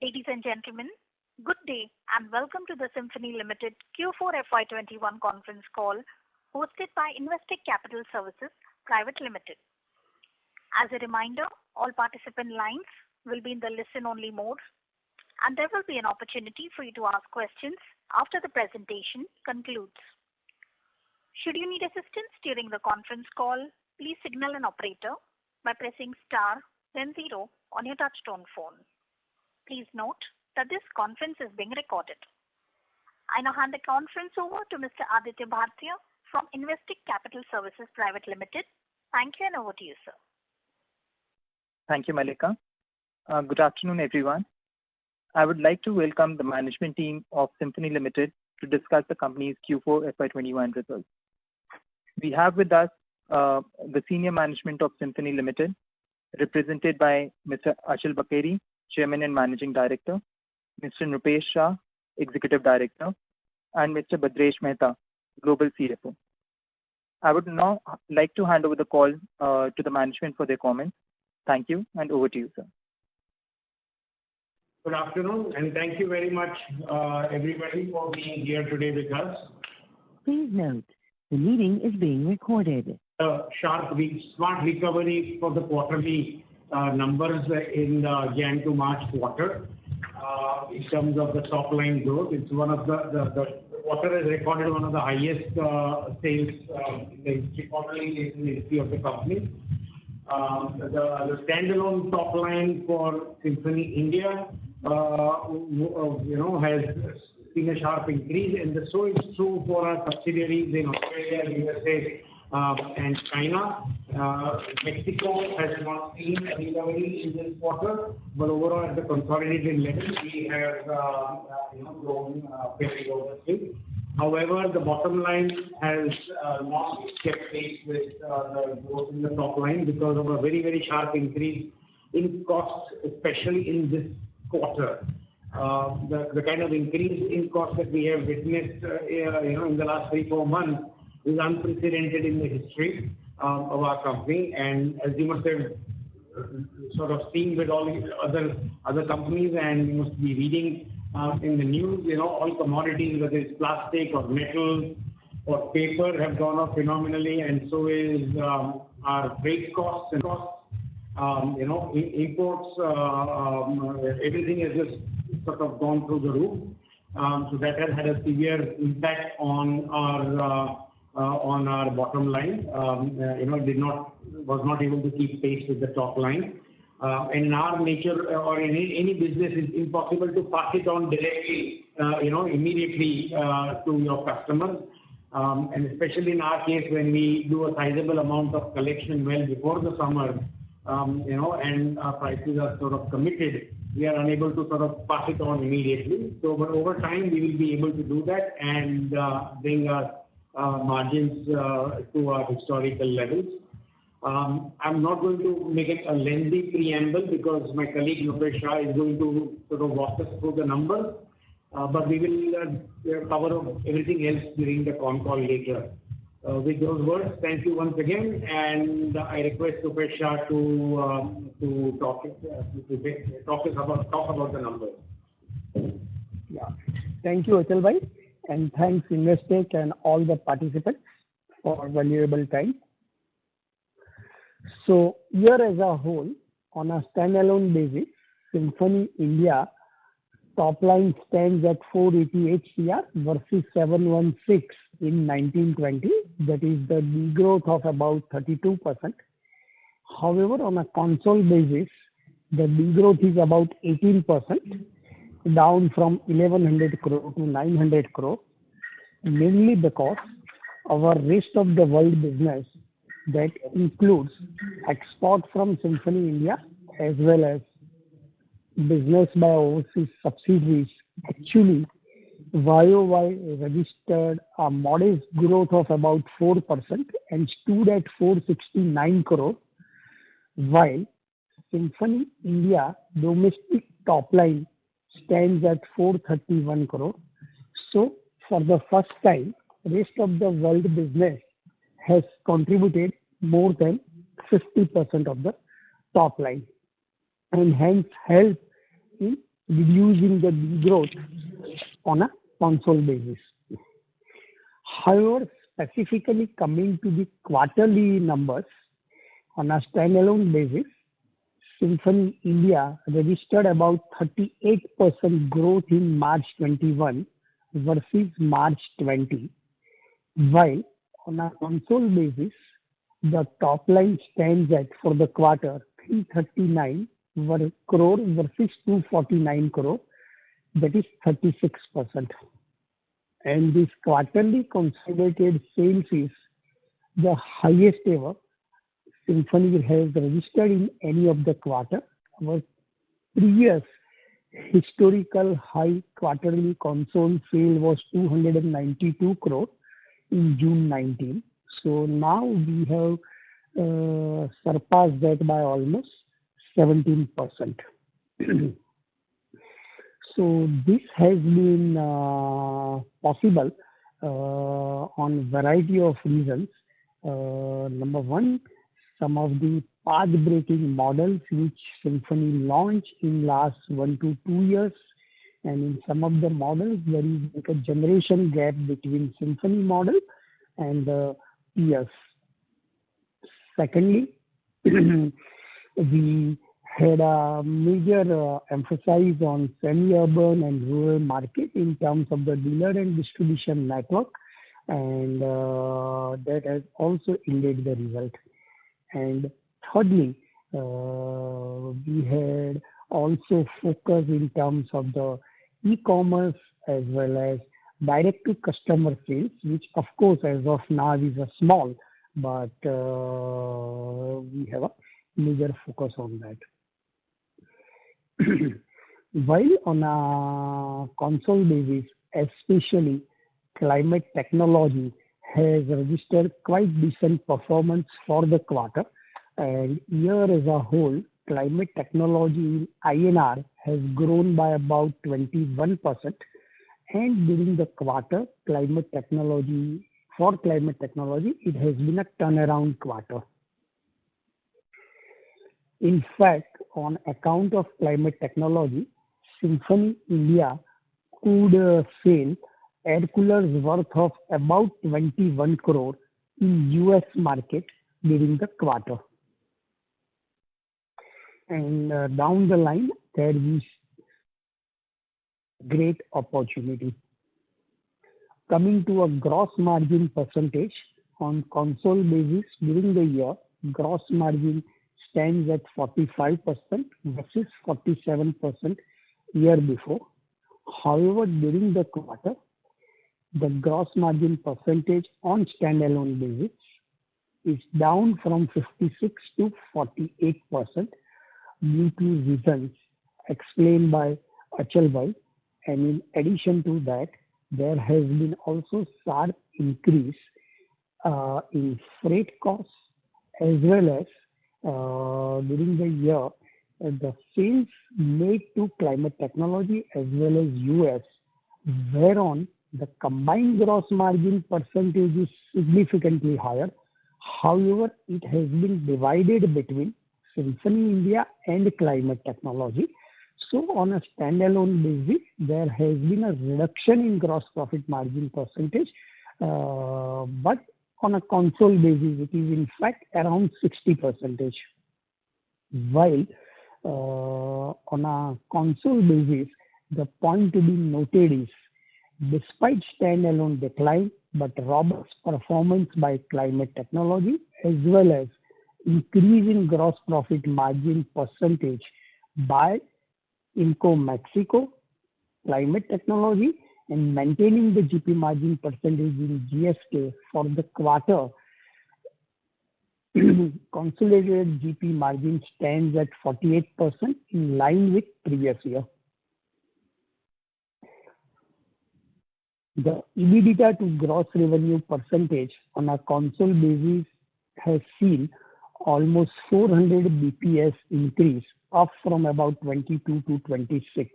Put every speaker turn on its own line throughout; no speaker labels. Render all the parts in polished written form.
Ladies and gentlemen, good day and welcome to the Symphony Limited Q4 FY21 conference call hosted by Investec Capital Services Private Limited. As a reminder, all participant lines will be in the listen-only mode, and there will be an opportunity for you to ask questions after the presentation concludes. Should you need assistance during the conference call, please signal an operator by pressing star then 0 on your touchtone phone. Please note that this conference is being recorded. I now hand the conference over to Mr. Aditya Bhartia from Investec Capital Services Private Limited. Thank you, and over to you, sir.
Thank you, Malika. Good afternoon, everyone. I would like to welcome the management team of Symphony Limited to discuss the company's Q4 FY21 results. We have with us the senior management of Symphony Limited, represented by Mr. Achal Bakeri, Chairman and Managing Director, Mr. Nrupesh Shah, Executive Director, and Mr. Bhadresh Mehta, Global CFO. I would now like to hand over the call to the management for their comments. Thank you, and over to you, sir.
Good afternoon, and thank you very much, everybody, for being here today with us.
Please note, the meeting is being recorded.
Smart recovery for the quarterly numbers in the Jan to March quarter. In terms of the top line growth, it's one of the quarter has recorded one of the highest sales in the quarterly in the history of the company. The standalone top line for Symphony India, has seen a sharp increase, and so is true for our subsidiaries in Australia, USA, and China. Mexico has not seen a recovery in this quarter, but overall at the consolidated level, we have grown fairly robustly. However, the bottom line has not kept pace with the growth in the top line because of a very, very sharp increase in costs, especially in this quarter. The kind of increase in costs that we have witnessed, in the last 3-4 months is unprecedented in the history of our company. And as you must have sort of seen with all these other companies, and you must be reading in the news, all commodities, whether it's plastic or metal or paper, have gone up phenomenally, and so is our freight costs and costs. Imports, everything has just sort of gone through the roof. So that has had a severe impact on our bottom line. Was not able to keep pace with the top line. And in our nature or in any business, it's impossible to pass it on directly, immediately to your customers. And especially in our case, when we do a sizable amount of collection well before the summer, and our prices are sort of committed, we are unable to sort of pass it on immediately. So, but over time, we will be able to do that and bring our margins to our historical levels. I'm not going to make it a lengthy preamble because my colleague Nrupesh Shah is going to sort of walk us through the numbers, but we will cover everything else during the con call later. With those words, thank you once again, and I request Nrupesh Shah to talk about the numbers.
Yeah, thank you, Achal bhai, and thanks Investec and all the participants for valuable time. So, year as a whole, on a standalone basis, Symphony India top line stands at 488 CR versus 716 in 1920. That is the degrowth of about 32%. However, on a console basis, the degrowth is about 18%, down from 1100 crore to 900 crore, mainly because our rest of the world business that includes export from Symphony India as well as business by overseas subsidiaries actually YOY registered a modest growth of about 4% and stood at 469 crore, while Symphony India domestic top line stands at 431 crore. So, for the first time, rest of the world business has contributed more than 50% of the top line and hence helped in reducing the growth on a console basis. However, specifically coming to the quarterly numbers, on a standalone basis, Symphony India registered about 38% growth in March 21 versus March 20, while on a console basis, the top line stands at, for the quarter, 339 crore versus 249 crore, that is 36%. And this quarterly consolidated sales is the highest ever Symphony has registered in any of the quarter. Our previous historical high quarterly console sale was 292 crore in June 19. So now we have surpassed that by almost 17%. So this has been possible on variety of reasons. Number one, some of the path-breaking models which Symphony launched in last 1 to 2 years, and in some of the models there is like a generation gap between Symphony model and the peers. Secondly, we had a major emphasis on semi-urban and rural market in terms of the dealer and distribution network, and that has also yielded the result. And thirdly, we had also focused in terms of the e-commerce as well as direct to customer sales, which of course as of now is a small, but we have a major focus on that. While on a console basis, especially Climate Technology has registered quite decent performance for the quarter, and year as a whole, Climate Technology in INR has grown by about 21%, and during the quarter, Climate Technology, it has been a turnaround quarter. In fact, on account of Climate Technology, Symphony India could sell air coolers worth of about 21 crore in US market during the quarter. And down the line, there is great opportunity. Coming to a gross margin percentage, on console basis during the year, gross margin stands at 45% versus 47% year before. However, during the quarter, the gross margin percentage on standalone basis is down from 56 to 48% due to reasons explained by Achalbhai, and in addition to that, there has been also sharp increase in freight costs, as well as during the year, the sales made to Climate Technology as well as US, whereon the combined gross margin percentage is significantly higher. However, it has been divided between Symphony India and Climate Technology. So on a standalone basis, there has been a reduction in gross profit margin percentage, but on a console basis, it is in fact around 60%. While on a console basis, the point to be noted is, despite standalone decline, but robust performance by Climate Technology, as well as increase in gross profit margin percentage by Inco Mexico, Climate Technology, and maintaining the GP margin percentage in GSK for the quarter, consolidated GP margin stands at 48% in line with previous year. The EBITDA to gross revenue percentage on a console basis has seen almost 400 BPS increase, up from about 22 to 26.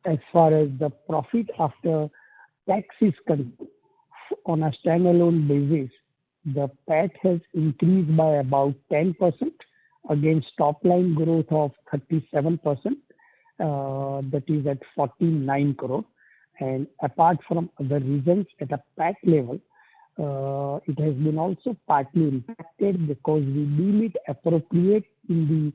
As far as the profit after tax is concerned, on a standalone basis, the PAT has increased by about 10%, against top line growth of 37%, that is at 49 crore. And apart from other reasons, at a PAT level, it has been also partly impacted because we deem it appropriate in the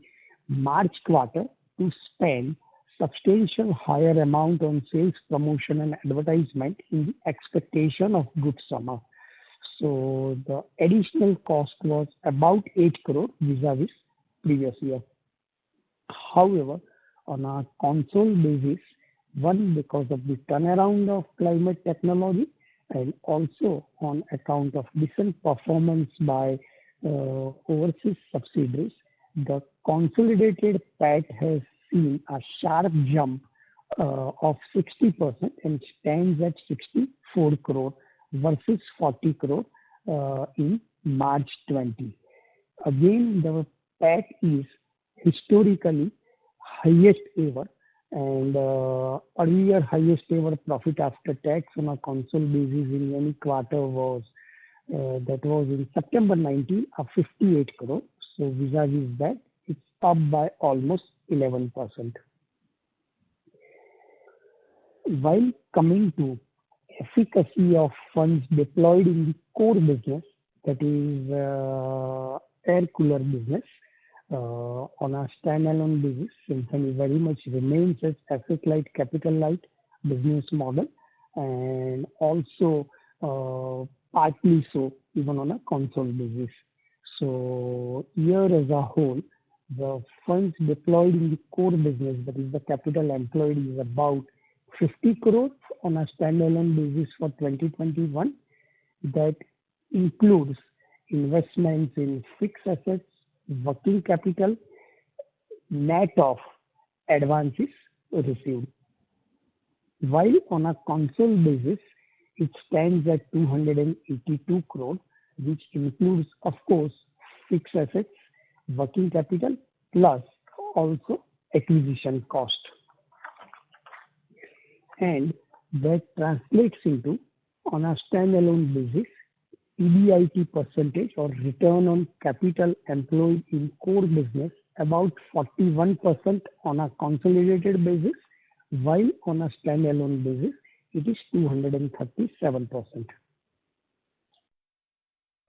March quarter to spend substantial higher amount on sales, promotion and advertisement in the expectation of good summer. So the additional cost was about 8 crore vis-a-vis previous year. However, on a console basis, one, because of the turnaround of Climate Technology and also on account of decent performance by overseas subsidiaries, the consolidated PAT has seen a sharp jump of 60% and stands at 64 crore versus 40 crore in March 20. Again, the PAT is historically highest ever, and earlier highest ever profit after tax on a console basis in any quarter was that was in September 19 of 58 crore. So vis-a-vis that, it's up by almost 11%. While coming to efficacy of funds deployed in the core business, that is air cooler business, on a standalone basis, Symphony very much remains as asset-light, capital-light business model, and also partly so even on a console basis. So year as a whole, the funds deployed in the core business, that is the capital employed, is about 50 crore on a standalone basis for 2021. That includes investments in fixed assets, working capital, net of advances received. While on a console basis, it stands at 282 crore, which includes, of course, fixed assets, working capital, plus also acquisition cost. And that translates into, on a standalone basis, EBIT percentage or return on capital employed in core business about 41% on a consolidated basis, while on a standalone basis, it is 237%.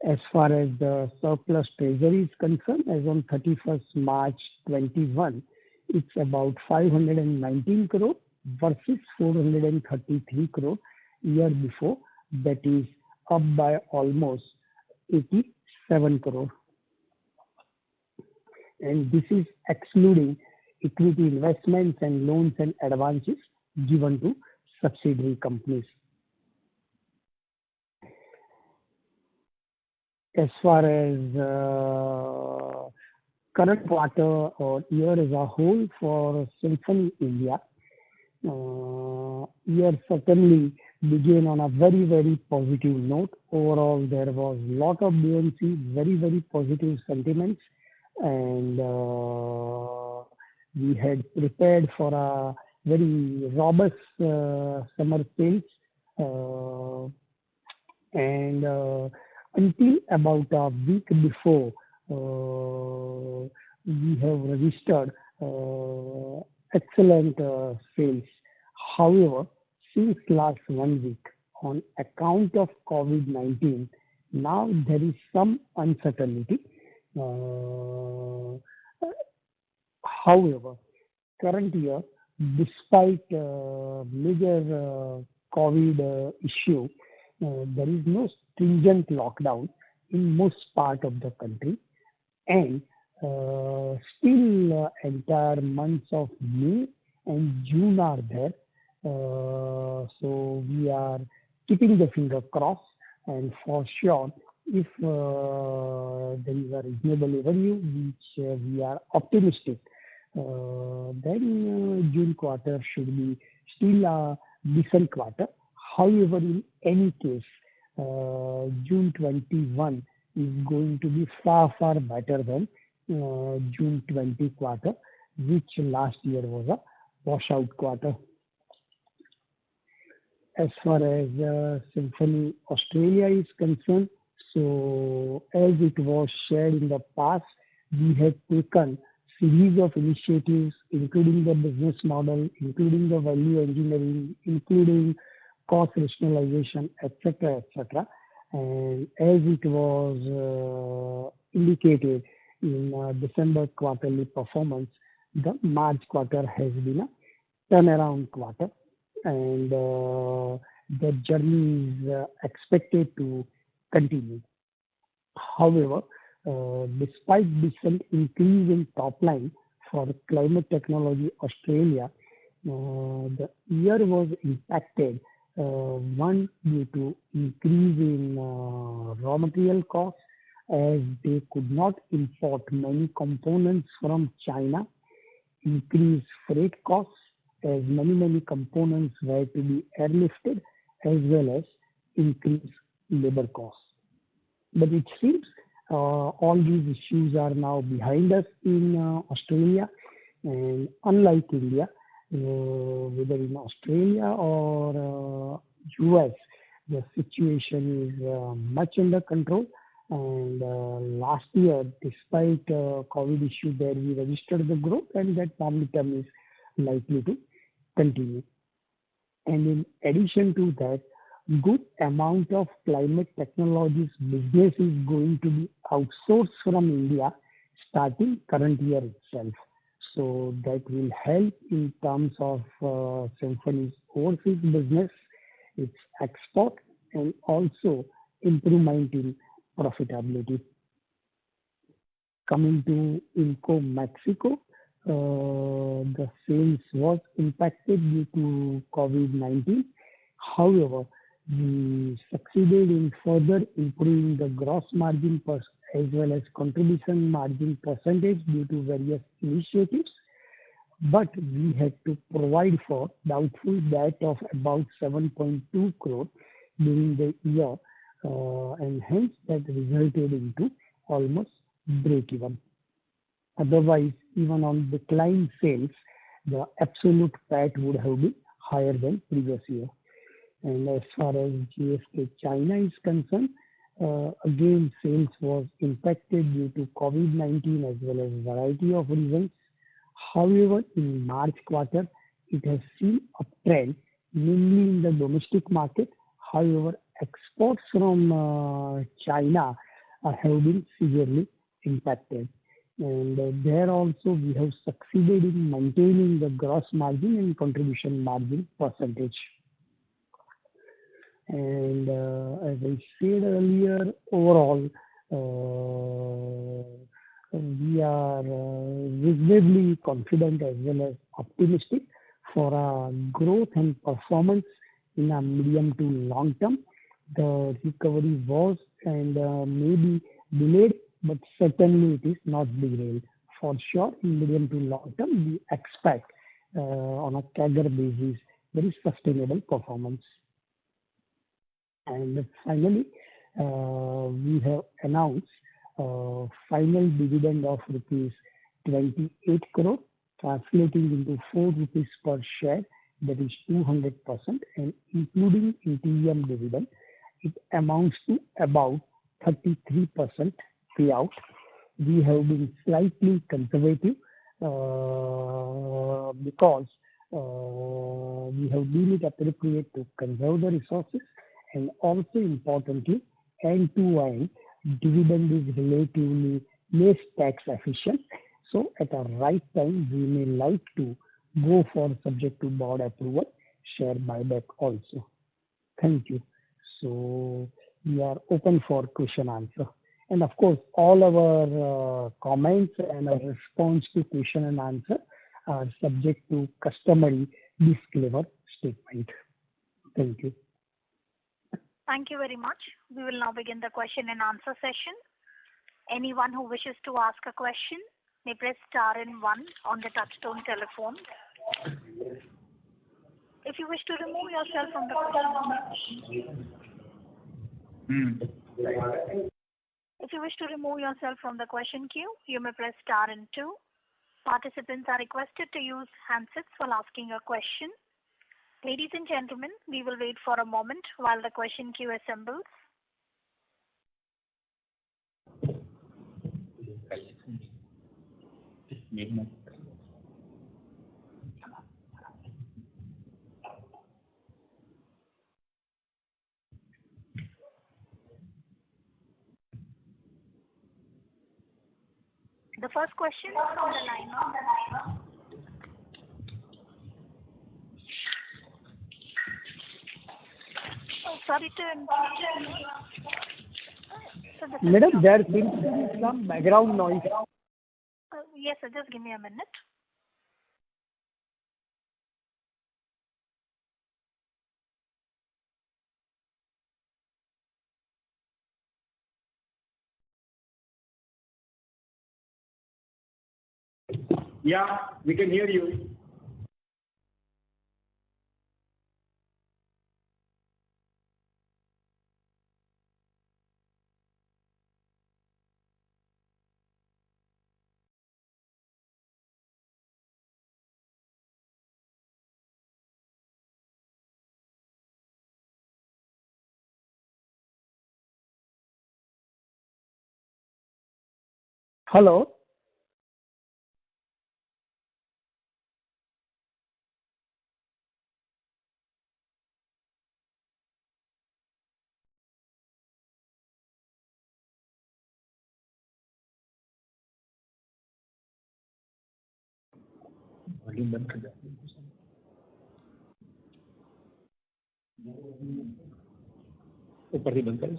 As far as the surplus treasury is concerned, as on 31st March 21, it's about 519 crore versus 433 crore year before, that is up by almost 87 crore. And this is excluding equity investments and loans and advances given to subsidiary companies. As far as current quarter or year as a whole for Symphony India, year certainly began on a very, very positive note. Overall, there was a lot of buoyancy, very, very positive sentiments, and we had prepared for a very robust summer sales. And until about a week before, we have registered excellent sales. However, since last 1 week, on account of COVID-19, now there is some uncertainty. However, current year, despite major COVID issue, there is no stringent lockdown in most part of the country, and still entire months of May and June are there. So we are keeping the finger crossed, and for sure, if there is a reasonable revenue, which we are optimistic, then June quarter should be still a decent quarter. However, in any case, June 21 is going to be far, far better than June 20 quarter, which last year was a washout quarter. As far as Symphony Australia is concerned, so as it was shared in the past, we had taken series of initiatives, including the business model, including the value engineering, including cost rationalization, etc., etc. And as it was indicated in December quarterly performance, the March quarter has been a turnaround quarter, and the journey is expected to continue. However, despite decent increase in top line for Climate Technology Australia, the year was impacted, one, due to increase in raw material costs, as they could not import many components from China, increased freight costs, as many components were to be airlifted, as well as increased labor costs. But it seems all these issues are now behind us in Australia, and unlike India, whether in Australia or US, the situation is much under control. And last year, despite COVID issue there, we registered the growth, and that momentum is likely to continue. And in addition to that, good amount of Climate Technologies business is going to be outsourced from India starting current year itself. So that will help in terms of Symphony's overseas business, its export, and also improvement in profitability. Coming to Inco Mexico, the sales was impacted due to COVID-19. However, we succeeded in further improving the gross margin as well as contribution margin percentage due to various initiatives. But we had to provide for doubtful debt of about 7.2 crore during the year, and hence that resulted into almost break-even. Otherwise, even on declined sales, the absolute PAT would have been higher than previous year. And as far as GSK China is concerned, again, sales was impacted due to COVID-19 as well as variety of reasons. However, in March quarter, it has seen a trend, mainly in the domestic market. However, exports from China have been severely impacted. And there also we have succeeded in maintaining the gross margin and contribution margin percentage. And as I said earlier, overall, we are reasonably confident as well as optimistic for our growth and performance in a medium to long term. The recovery was and may be delayed, but certainly it is not derailed. For sure, in medium to long term, we expect on a CAGR basis very sustainable performance. And finally, we have announced final dividend of rupees 28 crore, translating into 4 rupees per share, that is 200%, and including interim dividend, it amounts to about 33% payout. We have been slightly conservative because we have deemed it appropriate to conserve the resources, and also importantly, end-to-end dividend is relatively less tax efficient. So at a right time, we may like to go for, subject to board approval, share buyback also. Thank you. So we are open for question answer. And of course, all our comments and our response to question and answer are subject to customary disclaimer statement. Thank you.
Thank you very much. We will now begin the question and answer session. Anyone who wishes to ask a question may press star and 1 on the touchtone telephone. If you wish to remove yourself from the question queue, you may press star and 2. Participants are requested to use handsets while asking a question. Ladies and gentlemen, we will wait for a moment while the question queue assembles. The first question is from the line of sorry to interrupt. So
Madam, there seems to be some background noise.
yes, sir, just give me a minute.
Yeah, we can hear you.
Hello.
ऊपर ही बंद कर।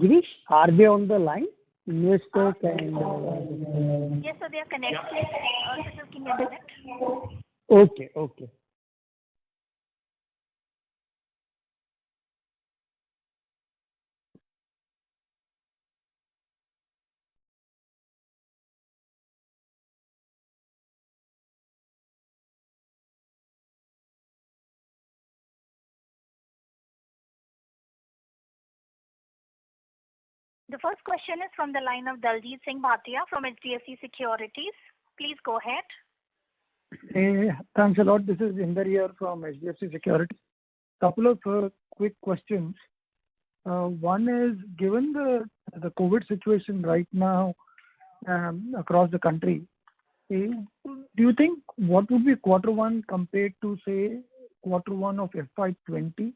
Girish, are they on the line? Investors and
Yes, sir, they are connected. So just give me a minute.
okay, okay.
The first question is from the line of Daljit Singh Bhatia from HDFC Securities. Please go ahead.
Hey, thanks a lot. This is Inder here from HDFC Securities. Couple of quick questions. One is, given the COVID situation right now across the country, do you think what would be quarter one compared to, say, quarter one of FY20?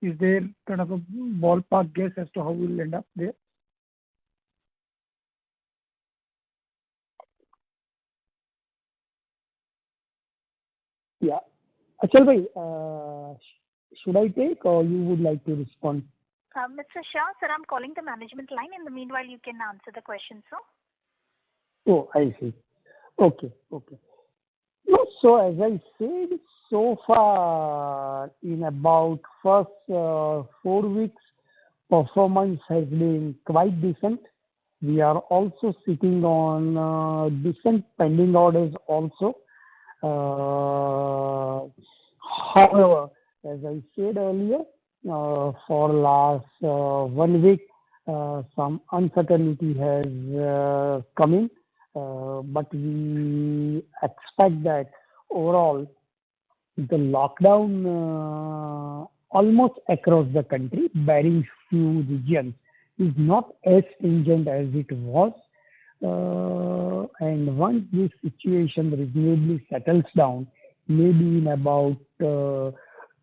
Is there kind of a ballpark guess as to how we'll end up there?
Yeah. Achal bhai, should I take or you would like to respond?
Mr. Shah, sir, I'm calling the management line. In the meanwhile, you can answer the question, sir.
Oh, I see. Okay, okay. No, so as I said, so far in about first 4 weeks, performance has been quite decent. We are also sitting on decent pending orders also. However, as I said earlier, for last 1 week, some uncertainty has come in. But we expect that overall the lockdown almost across the country, barring few regions, is not as stringent as it was. And once this situation reasonably settles down, maybe in about 2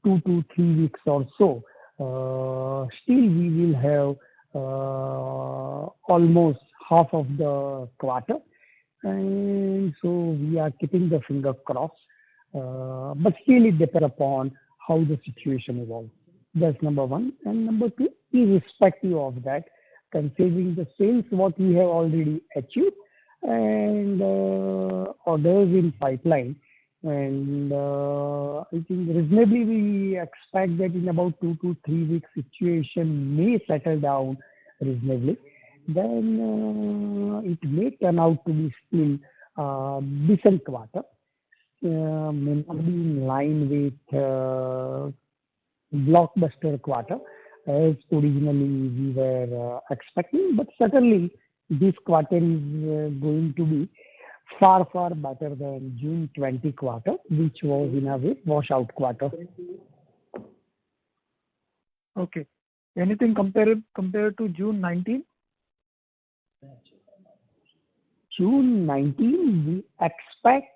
to 3 weeks or so, still we will have almost half of the quarter. And so we are keeping the finger crossed. But still it depends upon how the situation evolves. That's number one. And number two, irrespective of that, considering the sales what we have already achieved and orders in pipeline, and I think reasonably we expect that in about 2 to 3 weeks situation may settle down reasonably. Then it may turn out to be still decent quarter. may not be in line with blockbuster quarter as originally we were expecting, but certainly this quarter is going to be far better than June 20 quarter, which was in a way washout quarter.
Okay. Anything compared to June 19?
June 19, we expect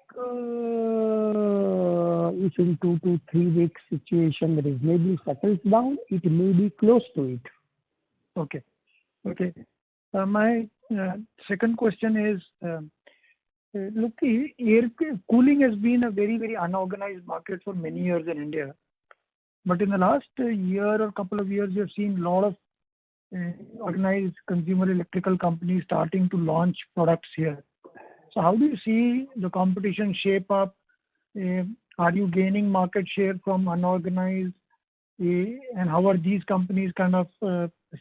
if in 2 to 3 weeks situation reasonably settles down, it may be close to it.
Okay. My second question is, look, air cooling has been a very unorganized market for many years in India. But in the last year or couple of years, we have seen a lot of organized consumer electrical companies starting to launch products here. So how do you see the competition shape up? Are you gaining market share from unorganized? And how are these companies kind of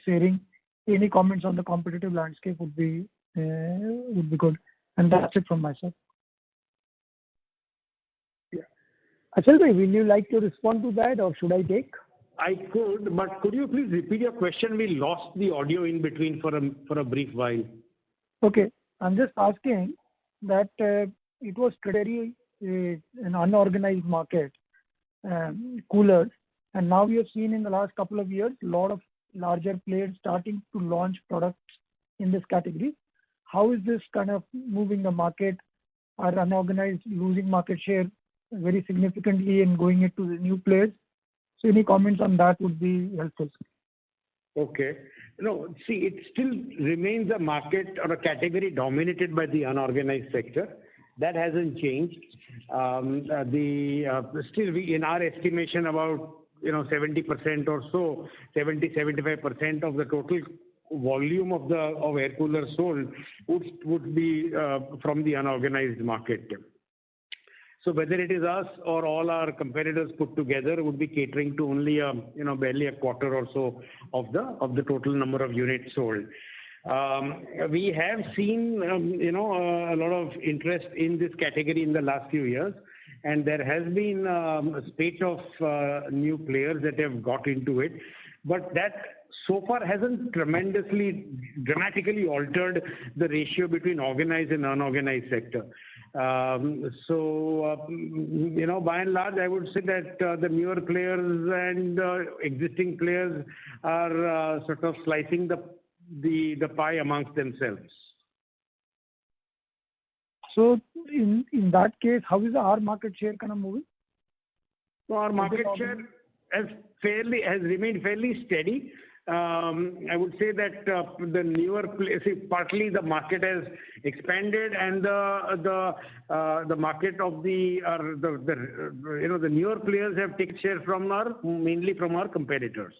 faring? Any comments on the competitive landscape would be good. And that's it from my side.
Achal bhai, will you like to respond to that or should I take?
I could, but could you please repeat your question? We lost the audio in between for a brief while.
Okay. I'm just asking that it was clearly an unorganized market, coolers, and now we have seen in the last couple of years a lot of larger players starting to launch products in this category. How is this kind of moving the market? Are unorganized losing market share very significantly and going into the new players? So any comments on that would be helpful.
Okay. No, see, it still remains a market or a category dominated by the unorganized sector. That hasn't changed. Still, in our estimation, about 70% or so, 70-75% of the total volume of air coolers sold would be from the unorganized market. So whether it is us or all our competitors put together would be catering to only barely a quarter or so of the total number of units sold. We have seen a lot of interest in this category in the last few years, and there has been a spate of new players that have got into it, but that so far hasn't dramatically altered the ratio between organized and unorganized sector. By and large, I would say that the newer players and existing players are sort of slicing the pie amongst themselves.
So in that case, how is our market share kind of moving?
So our market share has remained fairly steady. I would say that the newer players, partly the market has expanded, and the market of the newer players have taken share mainly from our competitors.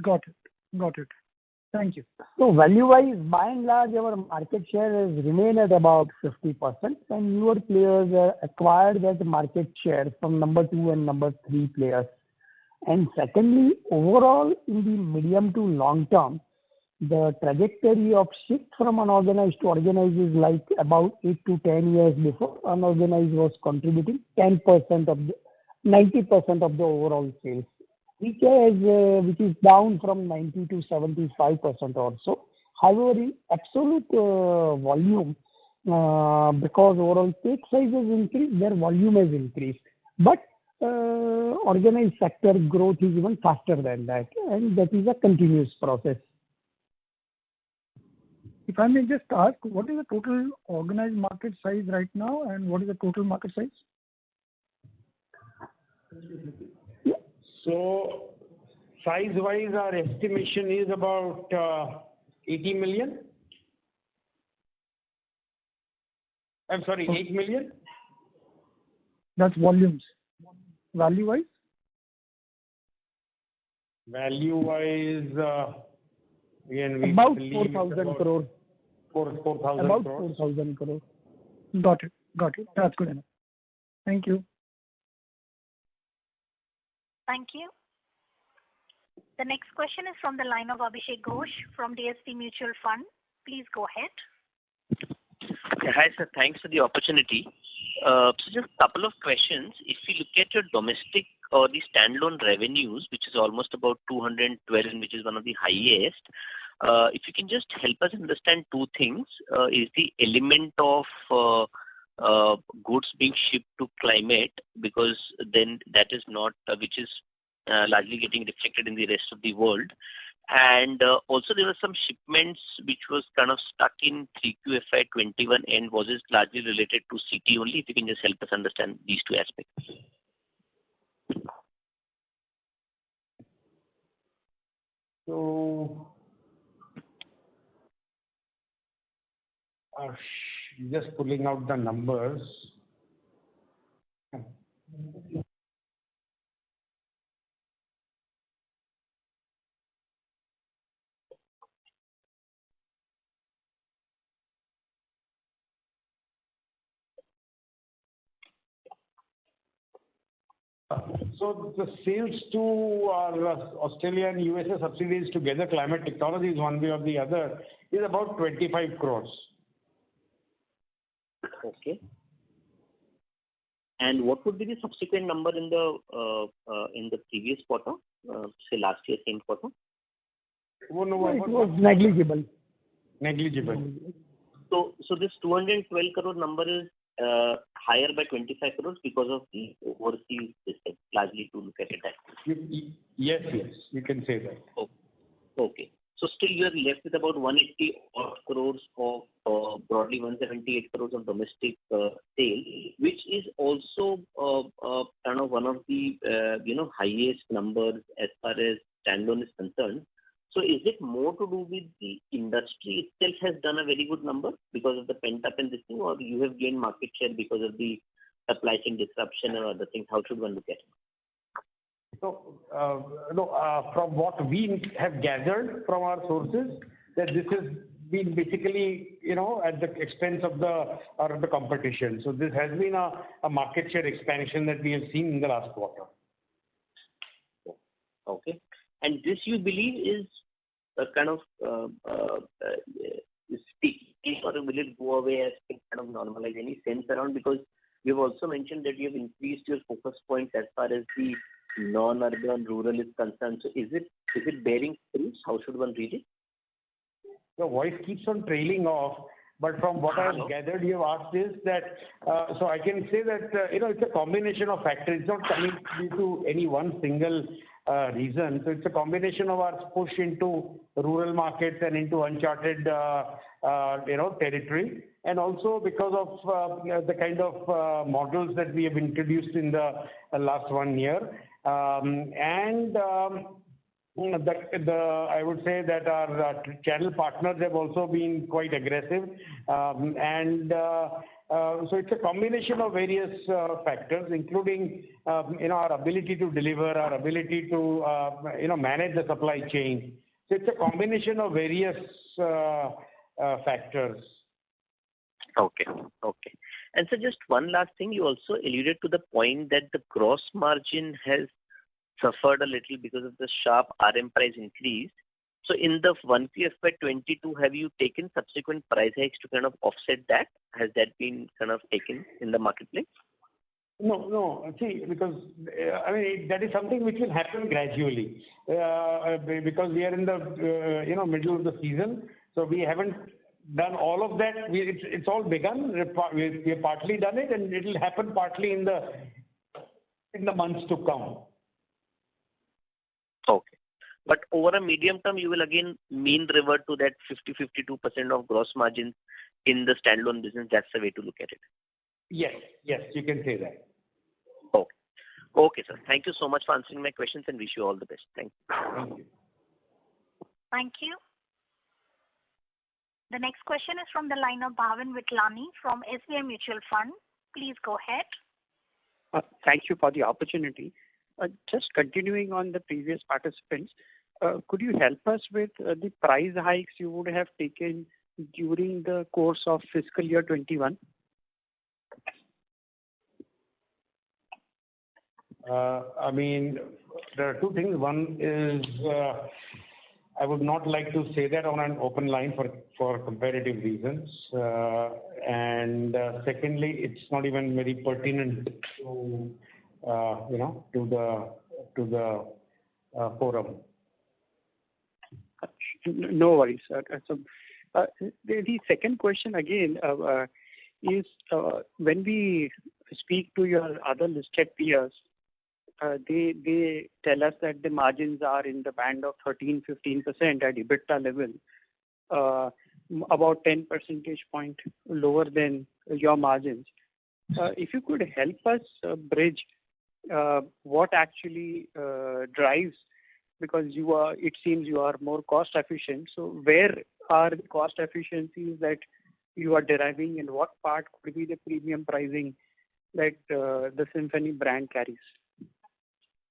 Got it. Thank you.
So value-wise, by and large, our market share has remained at about 50%, and newer players acquired that market share from number 2 and number 3 players. And secondly, overall, in the medium to long term, the trajectory of shift from unorganized to organized is like about 8 to 10 years before. Unorganized was contributing 90% of the overall sales, which is down from 90 to 75% or so. However, in absolute volume, because overall take size has increased, their volume has increased. But organized sector growth is even faster than that, and that is a continuous process.
If I may just ask, what is the total organized market size right now, and what is the total market size?
Yeah.
So size-wise, our estimation is about 80 million. I'm sorry, 8 million.
That's volumes. Value-wise?
Value-wise, again, we
about
believe
4,000 crore.
4,000
About
crores.
4,000 crore.
Got it. That's good enough. Thank you.
Thank you. The next question is from the line of Abhishek Ghosh from DSP Mutual Fund. Please go ahead.
Hi, sir. Thanks for the opportunity. So just a couple of questions. If you look at your domestic or the standalone revenues, which is almost about 212, which is one of the highest, if you can just help us understand two things. Is the element of goods being shipped to climate, because then that is not, which is largely getting reflected in the rest of the world. And also there were some shipments which was kind of stuck in 3Q FY21, and was it largely related to CT only? If you can just help us understand these two aspects.
So, just pulling out the numbers. So the sales to our Australia and USA subsidiaries together, Climate Technologies, one way or the other, is about 25 crores.
Okay. And what would be the subsequent number in the previous quarter, say last year same quarter?
It was negligible.
Negligible.
So this 212 crore number is higher by 25 crores because of the overseas system, largely to look at it that way.
Yes, you can say that.
Okay. So still you are left with about 180 odd crores of broadly 178 crores of domestic sale, which is also kind of one of the highest numbers as far as standalone is concerned. So is it more to do with the industry itself has done a very good number because of the pent up and this thing, or you have gained market share because of the supply chain disruption or other things? How should one look at it?
So, from what we have gathered from our sources, that this has been basically, at the expense of the competition. So this has been a market share expansion that we have seen in the last quarter.
Okay. And this you believe is a kind of sticky, or will it go away as things kind of normalize? Any sense around? Because you've also mentioned that you have increased your focus points as far as the non-urban rural is concerned. So is it bearing fruits? How should one read it?
The voice keeps on trailing off, but from what I have gathered, you have asked is that, so I can say that, it's a combination of factors. It's not coming due to any one single reason. So it's a combination of our push into rural markets and into uncharted, territory, and also because of the kind of models that we have introduced in the last 1 year, I would say that our channel partners have also been quite aggressive, so it's a combination of various factors, including our ability to deliver, our ability to manage the supply chain. So it's a combination of various factors.
Okay. And so just one last thing, you also alluded to the point that the gross margin has suffered a little because of the sharp RM price increase. So in the 1Q FY22, have you taken subsequent price hikes to kind of offset that? Has that been kind of taken in the marketplace?
No. See, because that is something which will happen gradually, because we are in the middle of the season, so we haven't done all of that. It's all begun. We have partly done it, and it will happen partly in the months to come.
Okay. But over a medium term, you will again mean revert to that 50-52% of gross margin in the standalone business. That's the way to look at it.
Yes, you can say that.
Okay, sir. Thank you so much for answering my questions, and wish you all the best. Thank you.
Thank you.
Thank you. The next question is from the line of Bhavin Vitlani from SBI Mutual Fund. Please go ahead.
Thank you for the opportunity. Just continuing on the previous participants, could you help us with the price hikes you would have taken during the course of fiscal year 21?
There are two things. One is I would not like to say that on an open line for competitive reasons. And secondly, it's not even very pertinent to to the forum.
No worries, sir. So, the second question again is when we speak to your other listed peers, they tell us that the margins are in the band of 13-15% at EBITDA level, about 10 percentage point lower than your margins. If you could help us bridge what actually drives, because it seems you are more cost efficient. So where are the cost efficiencies that you are deriving, and what part could be the premium pricing that the Symphony brand carries?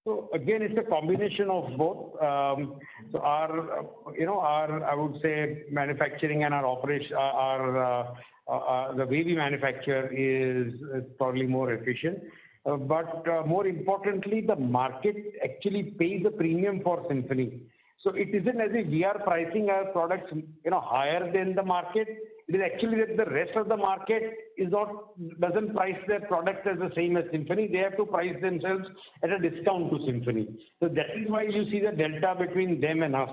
So again, it's a combination of both. So our I would say manufacturing and our operation, the way we manufacture is probably more efficient. But more importantly, the market actually pays a premium for Symphony. So it isn't as if we are pricing our products, higher than the market. It is actually that the rest of the market doesn't price their products as the same as Symphony. They have to price themselves at a discount to Symphony. So that is why you see the delta between them and us.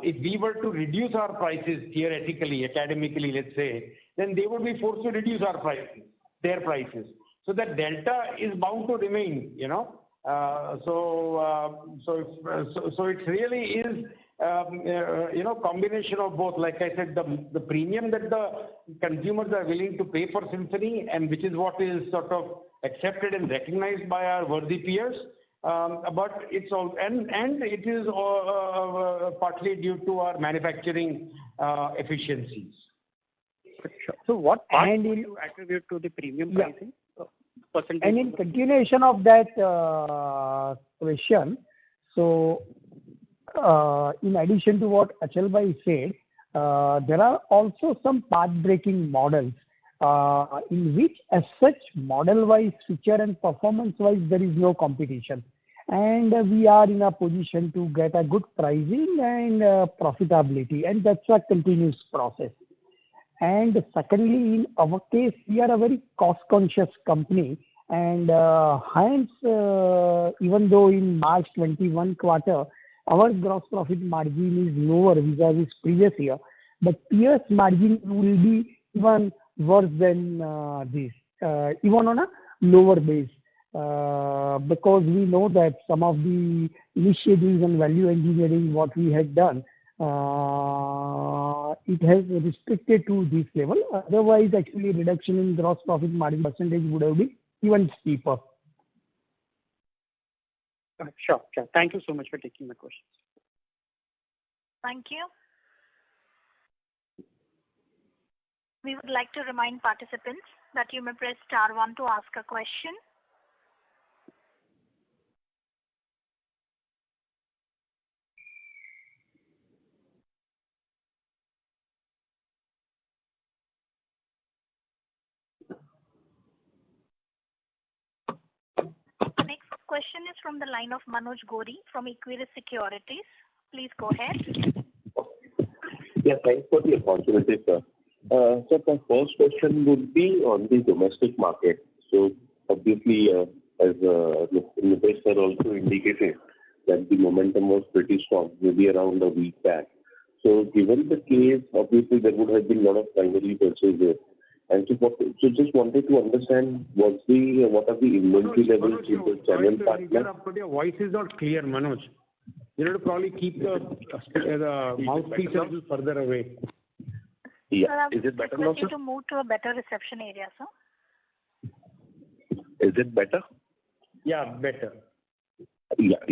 If we were to reduce our prices theoretically, academically, let's say, then they would be forced to reduce their prices. So that delta is bound to remain, So it really is, combination of both. Like I said, the premium that the consumers are willing to pay for Symphony, and which is what is sort of accepted and recognized by our worthy peers. But it's all, and it is partly due to our manufacturing efficiencies.
Sure. So what part do you attribute to the premium pricing? Percentage?
And in continuation of that question, so in addition to what Achal Bhai said, there are also some path-breaking models in which, as such, model-wise, feature and performance-wise, there is no competition. And we are in a position to get a good pricing and profitability, and that's a continuous process. And secondly, in our case, we are a very cost-conscious company, and hence, even though in March 21 quarter, our gross profit margin is lower vis-a-vis previous year, but peers' margin will be even worse than this, even on a lower base, because we know that some of the initiatives and value engineering what we had done, it has restricted to this level. Otherwise, actually, reduction in gross profit margin percentage would have been even steeper.
Sure. Thank you so much for taking my questions.
Thank you. We would like to remind participants that you may press *1 to ask a question. Next question is from the line of Manoj Gori from Equirus Securities. Please go ahead.
Yeah, thanks for the opportunity, sir. So my first question would be on the domestic market. So obviously, as Nitesh sir also indicated, that the momentum was pretty strong, maybe around a week back. So given the case, obviously there would have been a lot of primary purchases. And so just wanted to understand what are the inventory levels with the channel partner?
But your voice is not clear, Manoj. You have to probably keep the mouthpiece a little further away.
Yeah. Is it better now, sir?
To move to a better reception area, sir.
Is it better?
Yeah, better.
Yeah.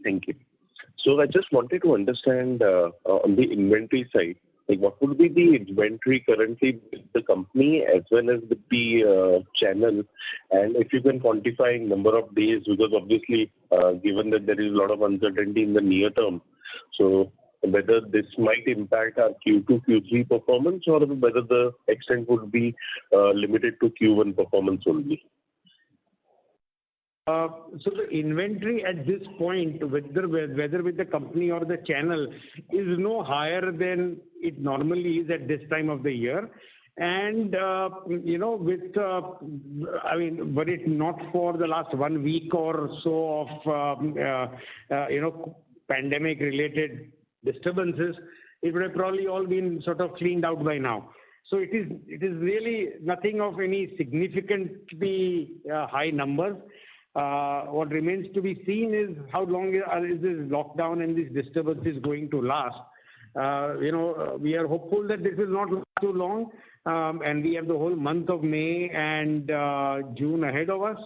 Thank you. So I just wanted to understand on the inventory side, like what would be the inventory currently with the company as well as with the channel, and if you can quantify number of days, because obviously given that there is a lot of uncertainty in the near term, so whether this might impact our Q2, Q3 performance, or whether the extent would be limited to Q1 performance only.
So the inventory at this point, whether with the company or the channel, is no higher than it normally is at this time of the year. And were it not for the last 1 week or so of pandemic-related disturbances, it would have probably all been sort of cleaned out by now. So it is really nothing of any significantly high numbers. What remains to be seen is how long is this lockdown and these disturbances going to last. We are hopeful that this will not last too long, and we have the whole month of May and June ahead of us.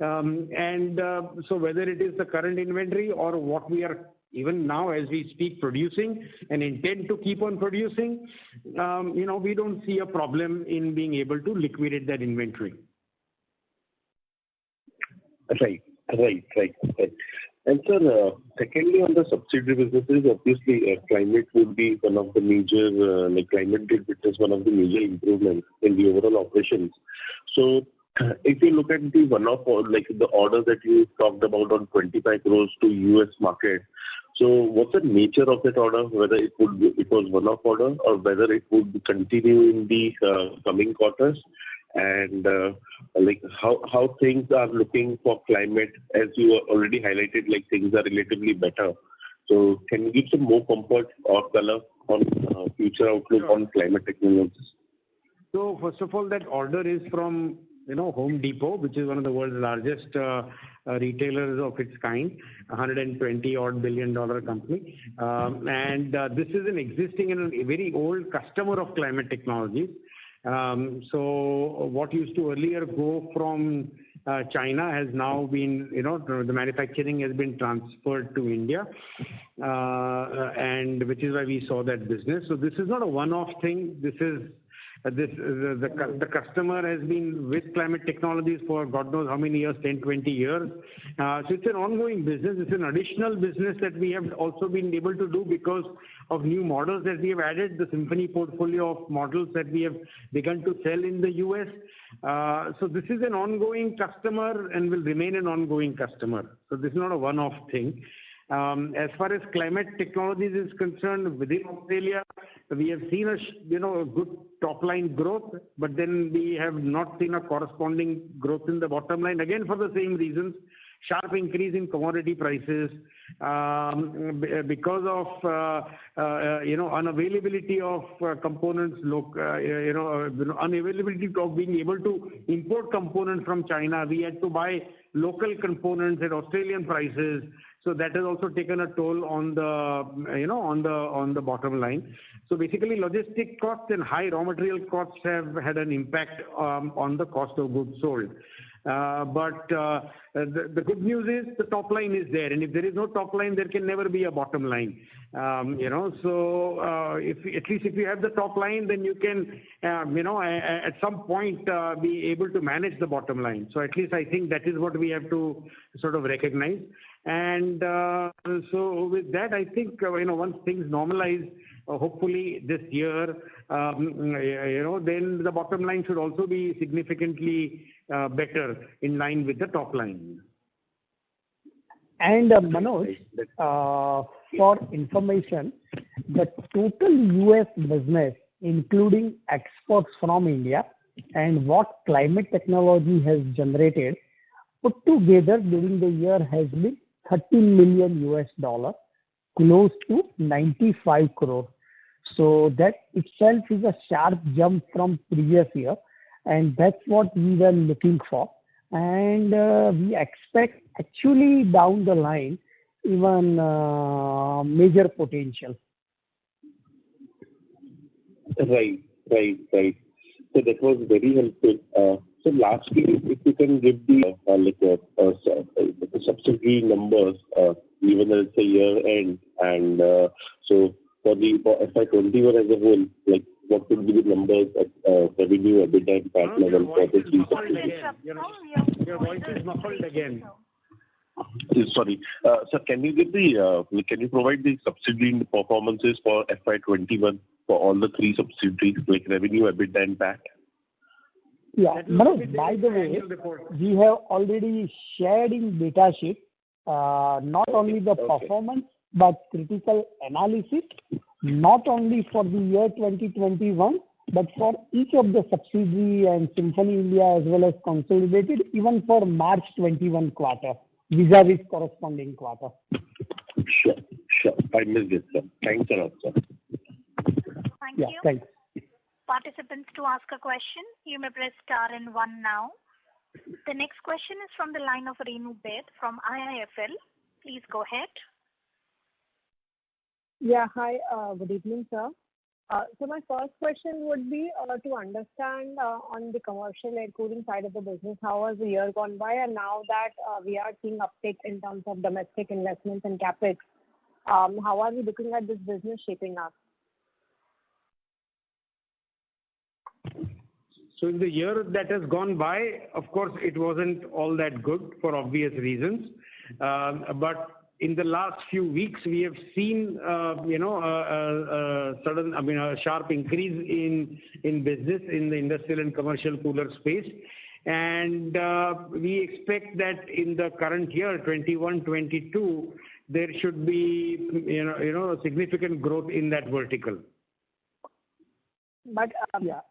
So whether it is the current inventory or what we are even now as we speak producing and intend to keep on producing, we don't see a problem in being able to liquidate that inventory.
Right. And sir, secondly, on the subsidiary businesses, obviously climate would be one of the major, climate did witness one of the major improvements in the overall operations. So if you look at the one-off, the order that you talked about on 25 crores to US market, so what's the nature of that order, whether it was one-off order or whether it would continue in the coming quarters? And how things are looking for climate, as you already highlighted, things are relatively better. So can you give some more comfort or color on future outlook on climate technologies?
So first of all, that order is from Home Depot, which is one of the world's largest retailers of its kind, $120 billion company. And this is an existing and a very old customer of Climate Technologies. So what used to earlier go from China has now been, the manufacturing has been transferred to India, and which is why we saw that business. So this is not a one-off thing. This is the customer has been with Climate Technologies for God knows how many years, 10, 20 years. So it's an ongoing business. It's an additional business that we have also been able to do because of new models that we have added, the Symphony portfolio of models that we have begun to sell in the US. So this is an ongoing customer and will remain an ongoing customer. So this is not a one-off thing. As far as Climate Technologies is concerned, within Australia, we have seen a good top-line growth, but then we have not seen a corresponding growth in the bottom line, again for the same reasons. Sharp increase in commodity prices because of unavailability of components, unavailability of being able to import components from China. We had to buy local components at Australian prices. So that has also taken a toll on the on the bottom line. So basically, logistic costs and high raw material costs have had an impact on the cost of goods sold. But the good news is the top line is there, and if there is no top line, there can never be a bottom line. So if you have the top line, then you can at some point be able to manage the bottom line. So at least I think that is what we have to sort of recognize. And so with that, I think once things normalize, hopefully this year, then the bottom line should also be significantly better in line with the top line.
And Manoj, for information, the total US business, including exports from India and what Climate Technology has generated, put together during the year has been $13 million, close to 95 crore. So that itself is a sharp jump from previous year, and that's what we were looking for. And we expect actually down the line even major potential. Right.
So that was very helpful. So lastly, if you can give the subsidy numbers, even as it's a year end, and so for FY21 as a whole, what would be the numbers at revenue, EBITDA, and PAT level for the three subsidiaries?
Your voice is muffled again.
Sorry. Sir, can you provide the subsidiary performances for FY21 for all the three subsidiaries, like revenue, EBITDA, and PAT?
Yeah, Manoj, by the way, we have already shared in data sheet not only the performance but critical analysis, not only for the year 2021, but for each of the subsidiary and Symphony India as well as consolidated, even for March 21 quarter, vis-a-vis corresponding quarter.
Sure. I missed it, sir. Thanks a lot, sir.
Thank you.
Thanks.
Participants, to ask a question, you may press star and 1 now. The next question is from the line of Renu Baid from IIFL. Please go ahead.
Yeah, hi. Good evening, sir. So my first question would be to understand on the commercial air cooling side of the business, how has the year gone by, and now that we are seeing uptick in terms of domestic investments and capex, how are we looking at this business shaping up?
So in the year that has gone by, of course, it wasn't all that good for obvious reasons. But in the last few weeks, we have seen, a sharp increase in business in the industrial and commercial cooler space. And we expect that in the current year, 21-22, there should be, significant growth in that vertical.
But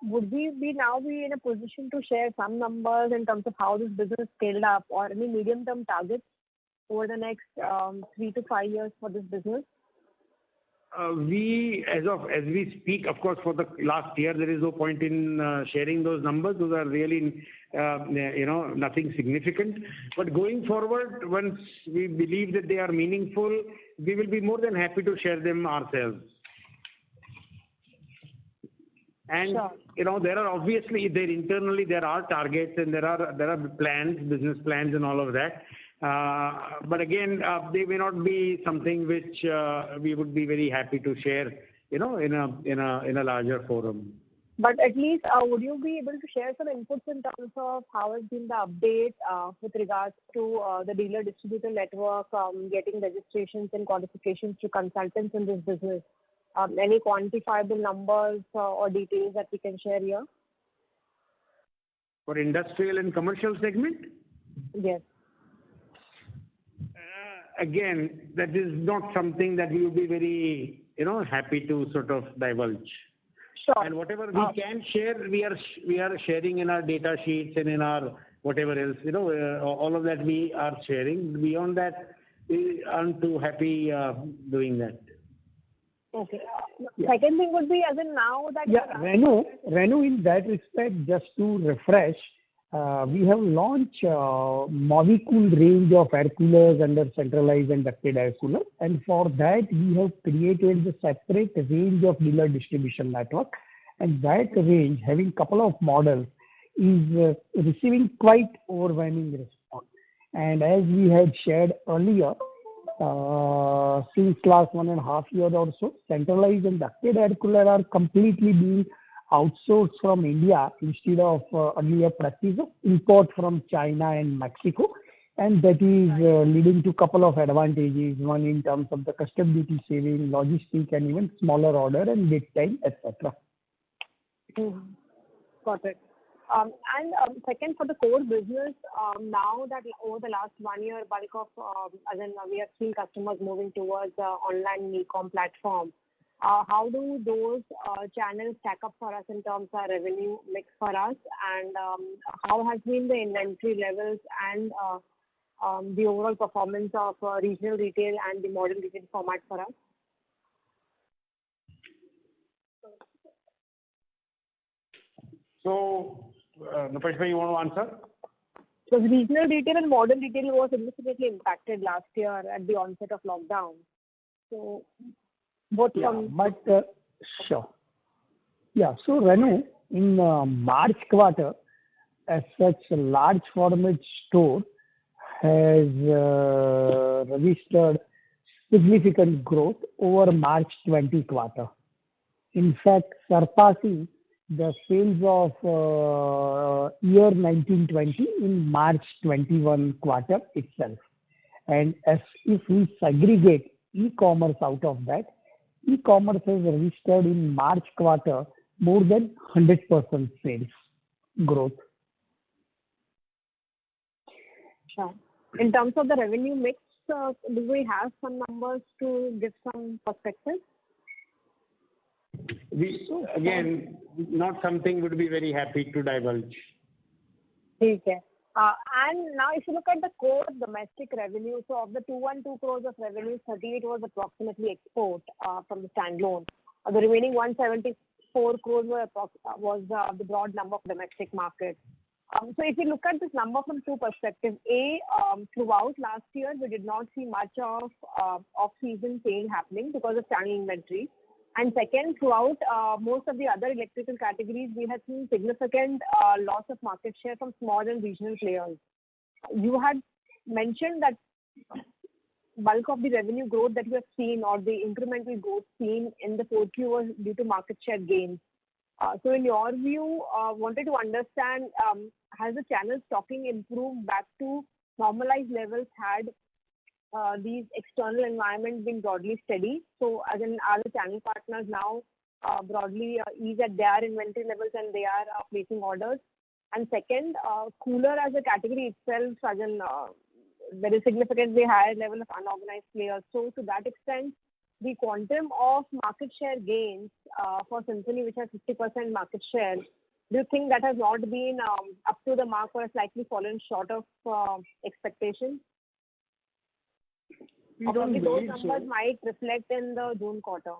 would we now be in a position to share some numbers in terms of how this business scaled up, or any medium-term targets over the next 3 to 5 years for this business?
As we speak, of course, for the last year, there is no point in sharing those numbers. Those are really, nothing significant. But going forward, once we believe that they are meaningful, we will be more than happy to share them ourselves. And
sure.
There are obviously internally there are targets and there are plans, business plans, and all of that. But again, they may not be something which we would be very happy to share, in a larger forum.
But at least, would you be able to share some inputs in terms of how has been the update with regards to the dealer distributor network, getting registrations and qualifications to consultants in this business? Any quantifiable numbers or details that we can share here?
For industrial and commercial segment?
Yes.
Again, that is not something that we would be very, happy to sort of divulge.
Sure.
And whatever we can share, we are sharing in our data sheets and in our whatever else, all of that we are sharing. Beyond that, we aren't too happy doing that.
Okay. Second thing would be, as in now that...
Yeah, Renu, in that respect, just to refresh, we have launched Movicool range of air coolers under centralized and ducted air cooler. And for that, we have created the separate range of dealer distribution network. And that range, having couple of models, is receiving quite overwhelming response. And as we had shared earlier, since last 1.5 years or so, centralized and ducted air cooler are completely being outsourced from India instead of earlier practice of import from China and Mexico. And that is leading to couple of advantages, one in terms of the custom duty saving, logistic, and even smaller order and lead time, etc.
Got it. And second, for the core business, now that over the last 1 year, bulk of, we have seen customers moving towards online e-com platform. How do those channels stack up for us in terms of revenue mix for us, and how has been the inventory levels and the overall performance of regional retail and the modern retail format for us?
So, Nupesh, you want to answer?
So regional retail and modern retail was significantly impacted last year at the onset of lockdown. So both
sure. Yeah, so Renu, in March quarter, as such, a large format store has registered significant growth over March 20 quarter. In fact, surpassing the sales of year 1920 in March 21 quarter itself. And as if we segregate e-commerce out of that, e-commerce has registered in March quarter more than 100% sales growth
Sure. In terms of the revenue mix, do we have some numbers to give some perspective?
Again, not something we'd be very happy to divulge.
Okay. And now if you look at the core domestic revenue, so of the 212 crores of revenue, 38 was approximately export from the standalone. The remaining 174 crores was the broad number of domestic market. So if you look at this number from two perspectives, throughout last year, we did not see much of off-season sale happening because of channel inventory. And second, throughout most of the other electrical categories, we had seen significant loss of market share from small and regional players. You had mentioned that bulk of the revenue growth that you have seen or the incremental growth seen in the 4Q was due to market share gains. So in your view, wanted to understand, has the channel stocking improved back to normalized levels? Had these external environments been broadly steady? So as in, are the channel partners now broadly ease at their inventory levels and they are placing orders? And second, cooler as a category itself, as in there is significantly higher level of unorganized players. So to that extent, the quantum of market share gains for Symphony, which has 50% market share, do you think that has not been up to the mark or slightly fallen short of expectations? Probably those numbers might reflect in the June quarter.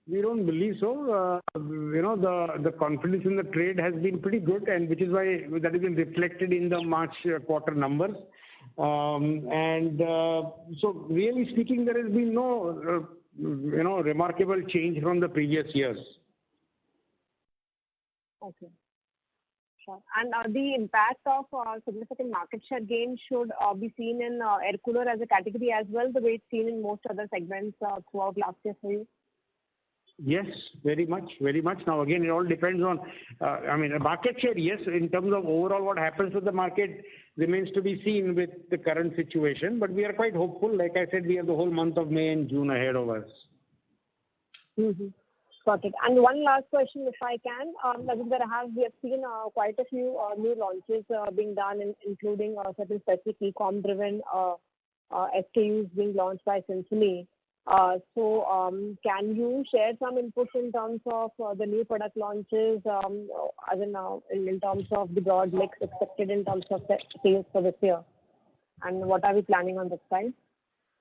We don't believe so. The confidence in the trade has been pretty good, and which is why that has been reflected in the March quarter numbers. So really speaking, there has been no remarkable change from the previous years.
Okay. Sure. And the impact of significant market share gain should be seen in air cooler as a category as well, the way it's seen in most other segments throughout last year for you?
Yes, very much, very much. Now again, it all depends on, market share, yes, in terms of overall what happens with the market remains to be seen with the current situation, but we are quite hopeful. Like I said, we have the whole month of May and June ahead of us.
Mm-hmm. Got it. And one last question, if I can. We have seen quite a few new launches being done, including certain specific e-com driven SKUs being launched by Symphony. So can you share some inputs in terms of the new product launches, as in terms of the broad mix expected in terms of sales for this year? And what are we planning on this side?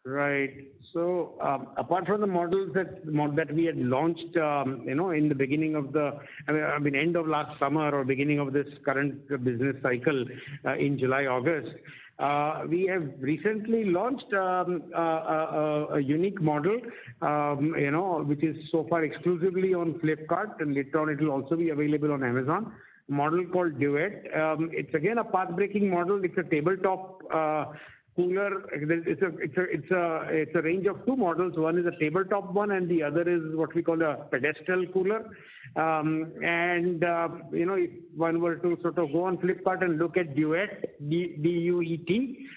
Right. So apart from the models that we had launched, in the beginning of end of last summer or beginning of this current business cycle in July, August, we have recently launched a unique model, which is so far exclusively on Flipkart, and later on it will also be available on Amazon. A model called Duet. It's again a path-breaking model. It's a tabletop cooler. It's a range of two models. One is a tabletop one, and the other is what we call a pedestal cooler. If one were to sort of go on Flipkart and look at Duet, DUET,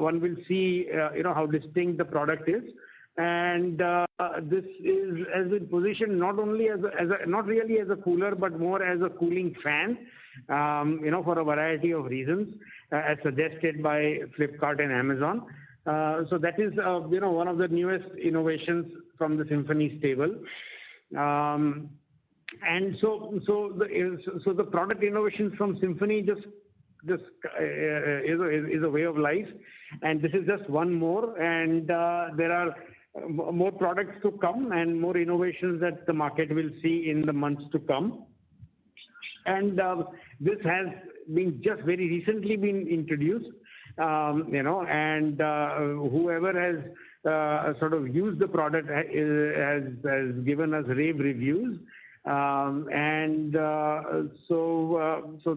one will see how distinct the product is. And this has been positioned not only not really as a cooler, but more as a cooling fan, for a variety of reasons, as suggested by Flipkart and Amazon. So that is, one of the newest innovations from the Symphony stable. And so the product innovations from Symphony just is a way of life, and this is just one more. And there are more products to come and more innovations that the market will see in the months to come. And this has been just very recently been introduced, and whoever has sort of used the product has given us rave reviews. So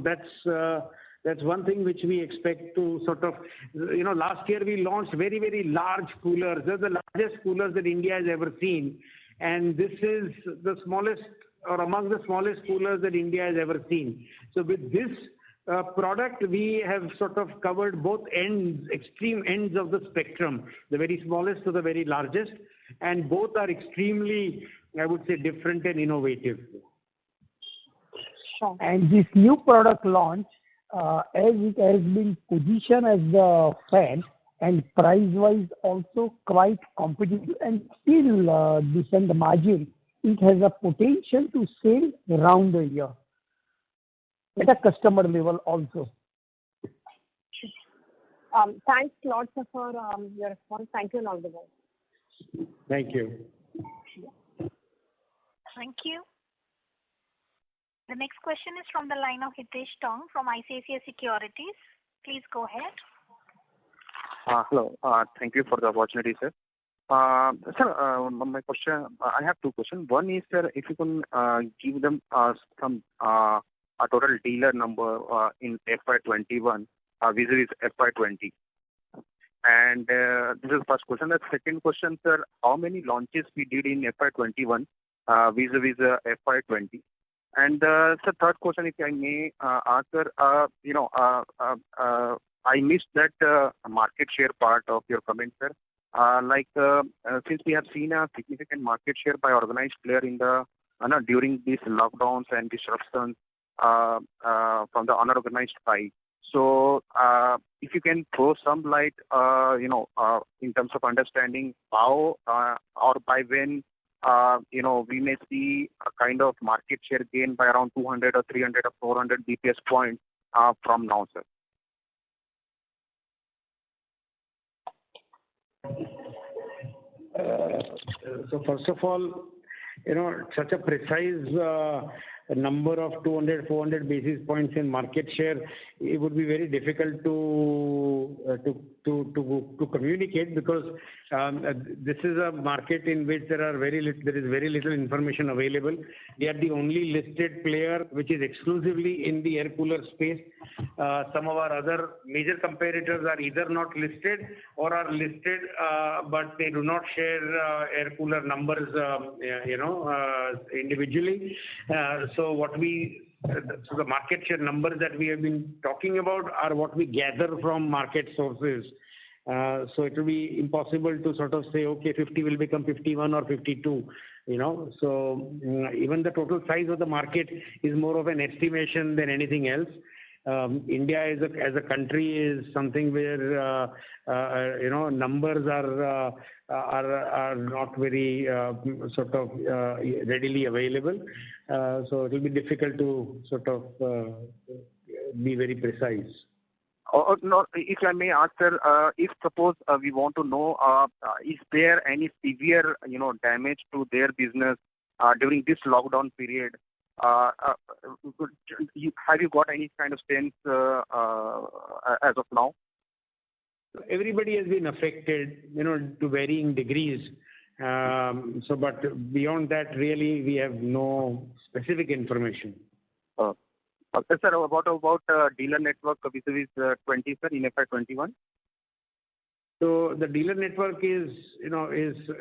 that's one thing which we expect to sort of, last year we launched very, very large coolers. They're the largest coolers that India has ever seen. And this is the smallest or among the smallest coolers that India has ever seen. So with this product, we have sort of covered both extreme ends of the spectrum, the very smallest to the very largest. And both are extremely, I would say, different and innovative.
Sure. And this new product launch, as it has been positioned as the Fed and price-wise also quite competitive and still decent margin, it has a potential to sell around a year at a customer level also.
Thanks a lot, sir, for your response. Thank you and all the best.
Thank you.
Thank you. The next question is from the line of Hitesh Tong from ICICI Securities. Please go ahead.
Hello. Thank you for the opportunity, sir. Sir, my question, I have two questions. One is, sir, if you can give them some a total dealer number in FY21 vis-a-vis FY20. And this is the first question. The second question, sir, how many launches we did in FY21 vis-a-vis FY20? And sir, third question, if I may ask, sir, I missed that market share part of your comment, sir. Since we have seen a significant market share by organized player in the during these lockdowns and disruptions from the unorganized side. So if you can throw some light, in terms of understanding how or by when, we may see a kind of market share gain by around 200 or 300 or 400 BPS points from now, sir.
So first of all, such a precise number of 200, 400 basis points in market share, it would be very difficult to communicate, because this is a market in which there is very little information available. We are the only listed player which is exclusively in the air cooler space. Some of our other major competitors are either not listed or are listed, but they do not share air cooler numbers, individually. So the market share numbers that we have been talking about are what we gather from market sources. So it will be impossible to sort of say, okay, 50 will become 51 or 52. So even the total size of the market is more of an estimation than anything else. India as a country is something where numbers are not very sort of readily available. So it will be difficult to sort of be very precise.
No, if I may ask, sir, if suppose we want to know, is there any severe damage to their business during this lockdown period? Have you got any kind of sense as of now?
Everybody has been affected, to varying degrees. But beyond that, really, we have no specific information.
Sir, about dealer network vis-a-vis 20, sir, in FY21?
So the dealer network is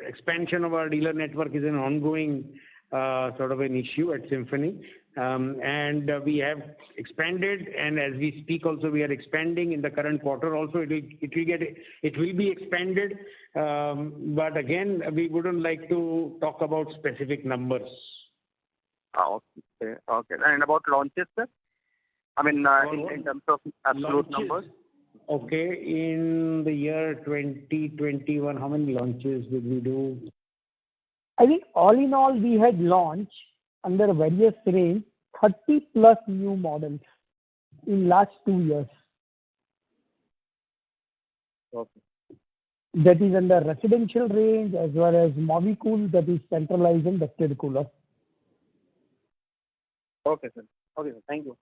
expansion of our dealer network is an ongoing sort of an issue at Symphony. And we have expanded, and as we speak also we are expanding in the current quarter also. It will be expanded, but again, we wouldn't like to talk about specific numbers.
Okay. And about launches, sir? I mean, in terms of absolute
launches,
numbers?
Okay, in the year 2021, how many launches did we do?
I think all in all, we had launched under various range 30 plus new models in last 2 years.
Okay.
That is under residential range as well as Movicool, that is centralized and ducted cooler.
Okay, sir. Thank you.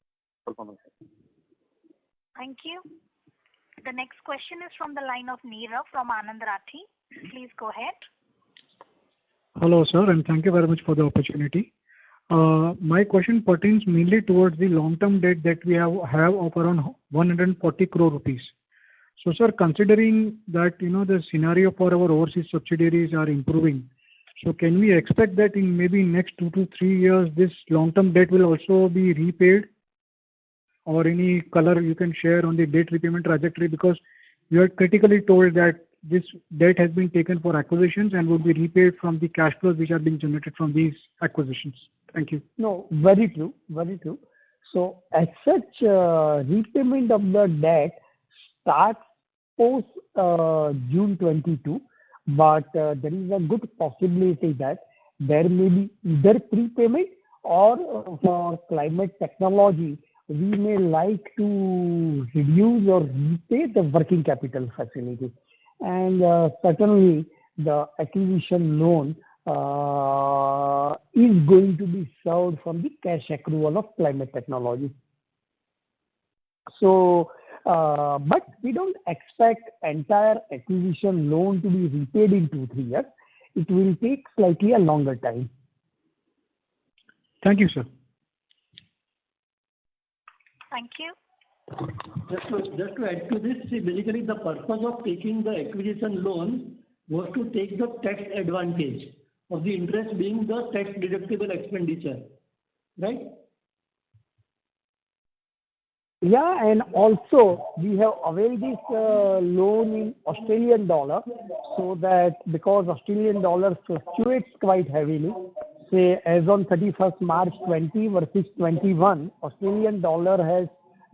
Thank you. The next question is from the line of Neera from Anand Rathi. Please go ahead.
Hello, sir, and thank you very much for the opportunity. My question pertains mainly towards the long-term debt that we have of around 140 crore rupees. So, sir, considering that the scenario for our overseas subsidiaries are improving, so can we expect that in maybe next 2 to 3 years this long-term debt will also be repaid? Or any color you can share on the debt repayment trajectory, because you are critically told that this debt has been taken for acquisitions and will be repaid from the cash flows which are being generated from these acquisitions. Thank you.
No, very true. So as such, repayment of the debt starts post June 22, but there is a good possibility that there may be either prepayment or for climate technology, we may like to reduce or repay the working capital facility. And certainly the acquisition loan is going to be served from the cash accrual of climate technology. So, but we don't expect entire acquisition loan to be repaid in 2-3 years. It will take slightly a longer time.
Thank you, sir.
Thank you.
Just to add to this, see, basically the purpose of taking the acquisition loan was to take the tax advantage of the interest being the tax deductible expenditure, right?
Yeah, and also we have availed this loan in Australian dollar, so that because Australian dollar fluctuates quite heavily, say as on 31st March 20 versus 21, Australian dollar has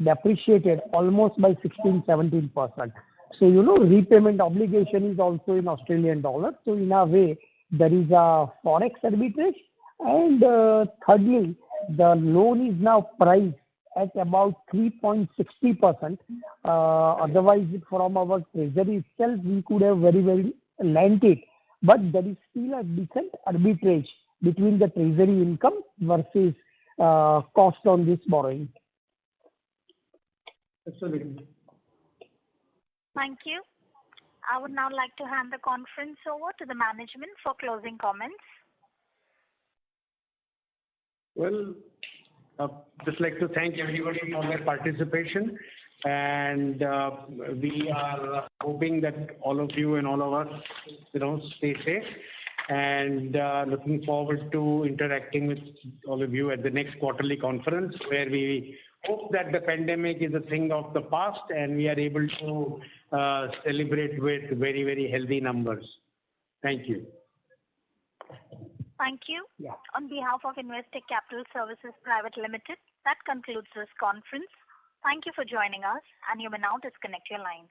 depreciated almost by 16-17%. So, repayment obligation is also in Australian dollar. So in a way, there is a forex arbitrage. And thirdly, the loan is now priced at about 3.60%. Otherwise, from our treasury itself, we could have very well lent it. But there is still a decent arbitrage between the treasury income versus cost on this borrowing.
Absolutely.
Thank you. I would now like to hand the conference over to the management for closing comments.
Well, just like to thank everybody for their participation, and we are hoping that all of you and all of us, stay safe, and looking forward to interacting with all of you at the next quarterly conference, where we hope that the pandemic is a thing of the past and we are able to celebrate with very, very healthy numbers. Thank you.
Thank you.
Yeah.
On behalf of Investec Capital Services Private Limited, that concludes this conference. Thank you for joining us, and you may now disconnect your lines.